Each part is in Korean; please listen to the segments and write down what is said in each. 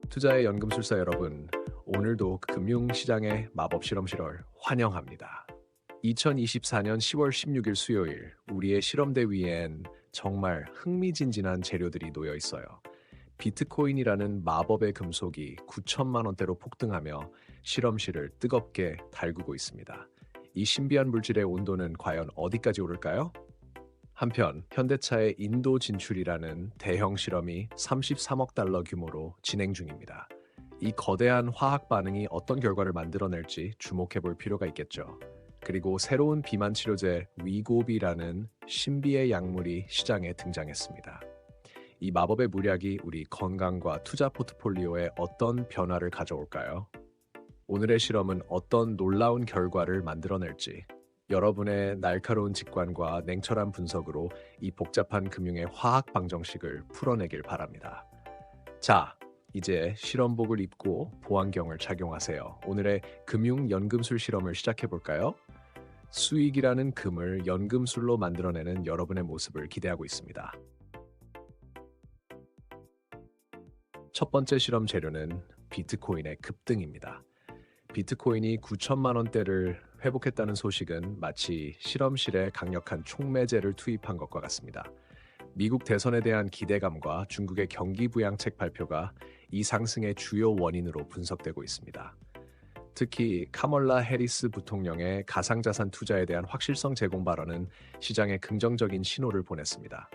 투자의 연금술사 여러분, 오늘도 금융시장의 마법 실험실을 환영합니다. 2024년 10월 16일 수요일, 우리의 실험대 위엔 정말 흥미진진한 재료들이 놓여 있어요. 비트코인이라는 마법의 금속이 9천만 원대로 폭등하며 실험실을 뜨겁게 달구고 있습니다. 이 신비한 물질의 온도는 과연 어디까지 오를까요? 한편 현대차의 인도 진출이라는 대형 실험이 33억 달러 규모로 진행 중입니다. 이 거대한 화학 반응이 어떤 결과를 만들어낼지 주목해 볼 필요가 있겠죠. 그리고 새로운 비만 치료제 위고비라는 신비의 약물이 시장에 등장했습니다. 이 마법의 물약이 우리 건강과 투자 포트폴리오에 어떤 변화를 가져올까요? 오늘의 실험은 어떤 놀라운 결과를 만들어낼지, 여러분의 날카로운 직관과 냉철한 분석으로 이 복잡한 금융의 화학 방정식을 풀어내길 바랍니다. 자, 이제 실험복을 입고 보안경을 착용하세요. 오늘의 금융 연금술 실험을 시작해 볼까요? 수익이라는 금을 연금술로 만들어내는 여러분의 모습을 기대하고 있습니다. 첫 번째 실험 재료는 비트코인의 급등입니다. 비트코인이 9천만 원대를 회복했다는 소식은 마치 실험실에 강력한 촉매제를 투입한 것과 같습니다. 미국 대선에 대한 기대감과 중국의 경기 부양책 발표가 이 상승의 주요 원인으로 분석되고 있습니다. 특히 카멀라 해리스 부통령의 가상자산 투자에 대한 확실성 제공 발언은 시장에 긍정적인 신호를 보냈습니다.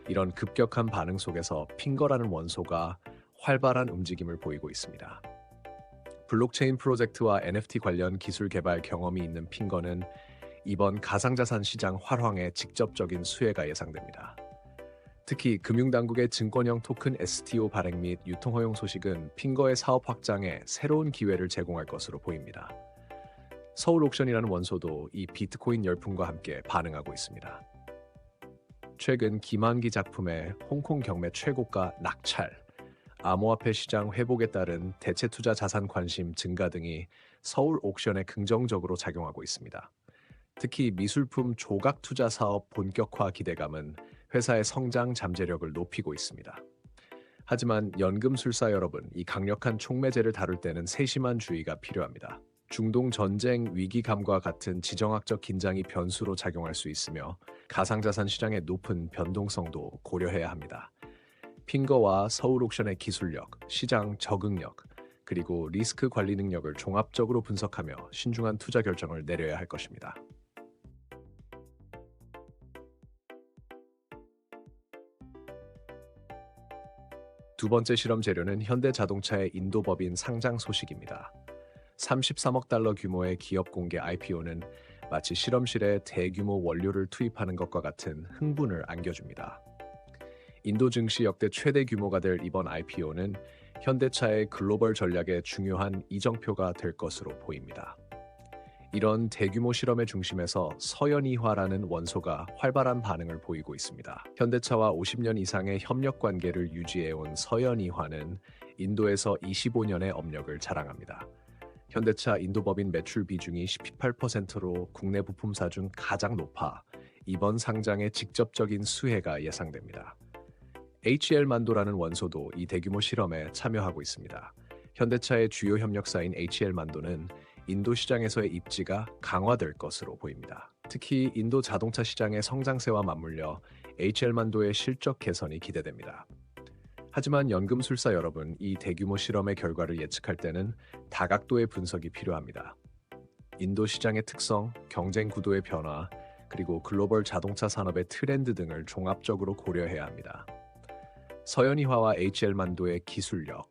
이런 급격한 반응 속에서 핑거라는 원소가 활발한 움직임을 보이고 있습니다. 블록체인 프로젝트와 NFT 관련 기술 개발 경험이 있는 핑거는 이번 가상자산 시장 활황에 직접적인 수혜가 예상됩니다. 특히 금융당국의 증권형 토큰 STO 발행 및 유통 허용 소식은 핑거의 사업 확장에 새로운 기회를 제공할 것으로 보입니다. 서울 옥션이라는 원소도 이 비트코인 열풍과 함께 반응하고 있습니다. 최근 김한기 작품의 홍콩 경매 최고가 낙찰, 암호화폐 시장 회복에 따른 대체 투자 자산 관심 증가 등이 서울 옥션에 긍정적으로 작용하고 있습니다. 특히 미술품 조각 투자 사업 본격화 기대감은 회사의 성장 잠재력을 높이고 있습니다. 하지만 연금술사 여러분, 이 강력한 촉매제를 다룰 때는 세심한 주의가 필요합니다. 중동 전쟁 위기감과 같은 지정학적 긴장이 변수로 작용할 수 있으며 가상자산 시장의 높은 변동성도 고려해야 합니다. 핑거와 서울 옥션의 기술력, 시장 적응력, 그리고 리스크 관리 능력을 종합적으로 분석하며 신중한 투자 결정을 내려야 할 것입니다. 두 번째 실험 재료는 현대자동차의 인도법인 상장 소식입니다. 33억 달러 규모의 기업 공개 IPO는 마치 실험실에 대규모 원료를 투입하는 것과 같은 흥분을 안겨줍니다. 인도 증시 역대 최대 규모가 될 이번 IPO는 현대차의 글로벌 전략의 중요한 이정표가 될 것으로 보입니다. 이런 대규모 실험의 중심에서 서연이화라는 원소가 활발한 반응을 보이고 있습니다. 현대차와 50년 이상의 협력 관계를 유지해온 서연이화는 인도에서 25년의 업력을 자랑합니다. 현대차 인도법인 매출 비중이 18%로 국내 부품사 중 가장 높아 이번 상장의 직접적인 수혜가 예상됩니다. HL만도라는 원소도 이 대규모 실험에 참여하고 있습니다. 현대차의 주요 협력사인 HL만도는 인도 시장에서의 입지가 강화될 것으로 보입니다. 특히 인도 자동차 시장의 성장세와 맞물려 HL만도의 실적 개선이 기대됩니다. 하지만 연금술사 여러분, 이 대규모 실험의 결과를 예측할 때는 다각도의 분석이 필요합니다. 인도 시장의 특성, 경쟁 구도의 변화, 그리고 글로벌 자동차 산업의 트렌드 등을 종합적으로 고려해야 합니다. 서연이화와 HL만도의 기술력,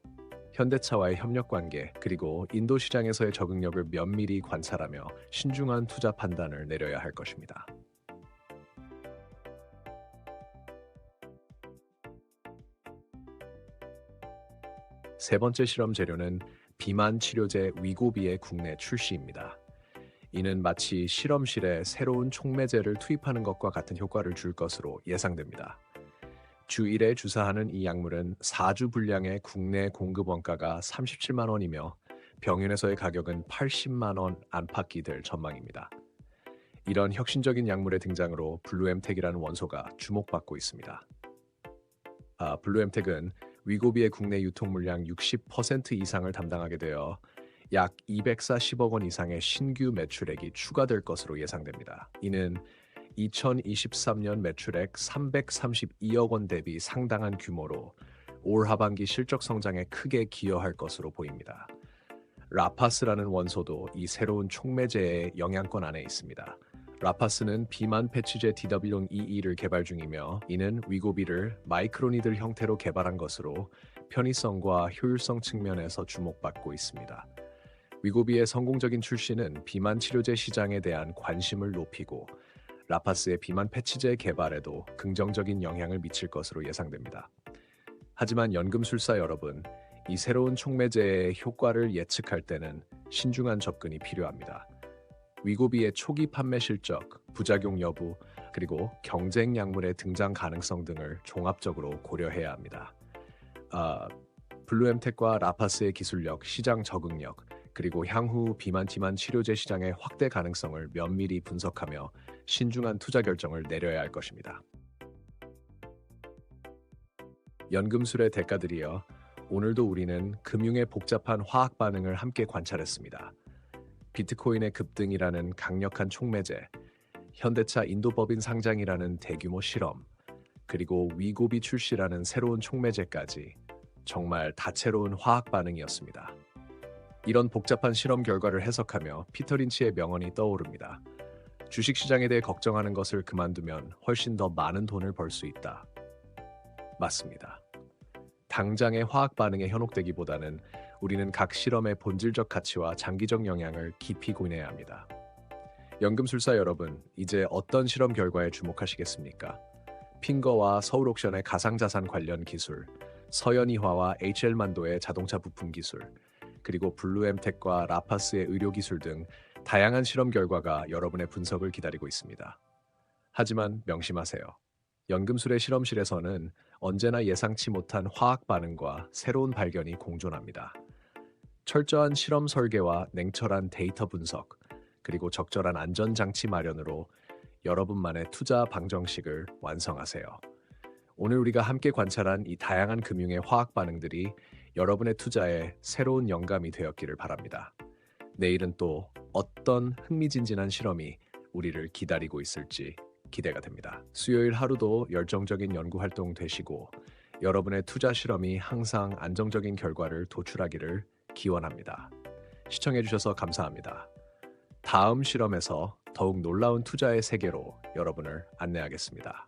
현대차와의 협력관계, 그리고 인도 시장에서의 적응력을 면밀히 관찰하며 신중한 투자 판단을 내려야 할 것입니다. 세 번째 실험 재료는 비만 치료제 위고비의 국내 출시입니다. 이는 마치 실험실에 새로운 촉매제를 투입하는 것과 같은 효과를 줄 것으로 예상됩니다. 주 1회 주사하는 이 약물은 4주 분량의 국내 공급 원가가 37만 원이며 병원에서의 가격은 80만 원 안팎이 될 전망입니다. 이런 혁신적인 약물의 등장으로 블루엠텍이라는 원소가 주목받고 있습니다. 블루엠텍은 위고비의 국내 유통 물량 60% 이상을 담당하게 되어 약 240억 원 이상의 신규 매출액이 추가될 것으로 예상됩니다. 이는 2023년 매출액 332억 원 대비 상당한 규모로 올 하반기 실적 성장에 크게 기여할 것으로 보입니다. 라파스라는 원소도 이 새로운 촉매제의 영향권 안에 있습니다. 라파스는 비만 패치제 DW-EE를 개발 중이며 이는 위고비를 마이크로니들 형태로 개발한 것으로 편의성과 효율성 측면에서 주목받고 있습니다. 위고비의 성공적인 출시는 비만 치료제 시장에 대한 관심을 높이고 라파스의 비만 패치제 개발에도 긍정적인 영향을 미칠 것으로 예상됩니다. 하지만 연금술사 여러분, 이 새로운 촉매제의 효과를 예측할 때는 신중한 접근이 필요합니다. 위고비의 초기 판매 실적, 부작용 여부, 그리고 경쟁 약물의 등장 가능성 등을 종합적으로 고려해야 합니다. 블루엠텍과 라파스의 기술력, 시장 적응력, 그리고 향후 비만 치료제 시장의 확대 가능성을 면밀히 분석하며 신중한 투자 결정을 내려야 할 것입니다. 연금술의 대가들이여, 오늘도 우리는 금융의 복잡한 화학 반응을 함께 관찰했습니다. 비트코인의 급등이라는 강력한 촉매제, 현대차 인도법인 상장이라는 대규모 실험, 그리고 위고비 출시라는 새로운 촉매제까지 정말 다채로운 화학 반응이었습니다. 이런 복잡한 실험 결과를 해석하며 피터 린치의 명언이 떠오릅니다. 주식시장에 대해 걱정하는 것을 그만두면 훨씬 더 많은 돈을 벌 수 있다. 맞습니다. 당장의 화학 반응에 현혹되기보다는 우리는 각 실험의 본질적 가치와 장기적 영향을 깊이 고민해야 합니다. 연금술사 여러분, 이제 어떤 실험 결과에 주목하시겠습니까? 핑거와 서울옥션의 가상자산 관련 기술, 서현이화와 HL만도의 자동차 부품 기술, 그리고 블루엠텍과 라파스의 의료 기술 등 다양한 실험 결과가 여러분의 분석을 기다리고 있습니다. 하지만 명심하세요. 연금술의 실험실에서는 언제나 예상치 못한 화학 반응과 새로운 발견이 공존합니다. 철저한 실험 설계와 냉철한 데이터 분석, 그리고 적절한 안전장치 마련으로 여러분만의 투자 방정식을 완성하세요. 오늘 우리가 함께 관찰한 이 다양한 금융의 화학 반응들이 여러분의 투자에 새로운 영감이 되었기를 바랍니다. 내일은 또 어떤 흥미진진한 실험이 우리를 기다리고 있을지 기대가 됩니다. 수요일 하루도 열정적인 연구 활동 되시고 여러분의 투자 실험이 항상 안정적인 결과를 도출하기를 기원합니다. 시청해주셔서 감사합니다. 다음 실험에서 더욱 놀라운 투자의 세계로 여러분을 안내하겠습니다.